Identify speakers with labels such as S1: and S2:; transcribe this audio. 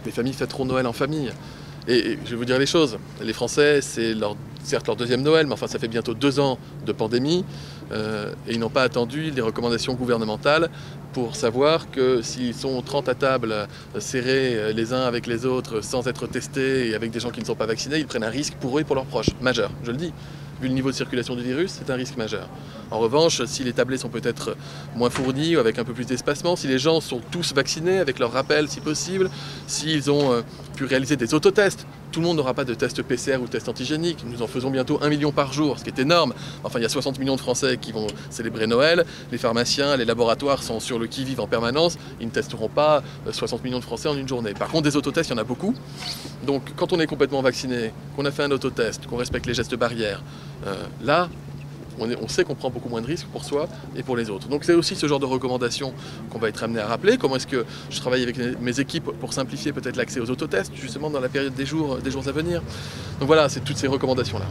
S1: les familles fêteront Noël en famille. Et je vais vous dire les choses, les Français, c'est certes leur deuxième Noël, mais enfin ça fait bientôt 2 ans de pandémie, et ils n'ont pas attendu les recommandations gouvernementales pour savoir que s'ils sont 30 à table, serrés les uns avec les autres, sans être testés et avec des gens qui ne sont pas vaccinés, ils prennent un risque pour eux et pour leurs proches, majeur, je le dis. Vu le niveau de circulation du virus, c'est un risque majeur. En revanche, si les tablés sont peut-être moins fournis ou avec un peu plus d'espacement, si les gens sont tous vaccinés avec leur rappel si possible, s'ils ont pu réaliser des autotests, tout le monde n'aura pas de test PCR ou test antigénique. Nous en faisons bientôt 1 million par jour, ce qui est énorme. Enfin, il y a 60 millions de Français qui vont célébrer Noël. Les pharmaciens, les laboratoires sont sur le qui-vive en permanence. Ils ne testeront pas 60 millions de Français en une journée. Par contre, des autotests, il y en a beaucoup. Donc, quand on est complètement vacciné, qu'on a fait un autotest, qu'on respecte les gestes barrières, là, on sait qu'on prend beaucoup moins de risques pour soi et pour les autres. Donc c'est aussi ce genre de recommandations qu'on va être amené à rappeler. Comment est-ce que je travaille avec mes équipes pour simplifier peut-être l'accès aux autotests, justement dans la période des jours à venir. Donc voilà, c'est toutes ces recommandations-là.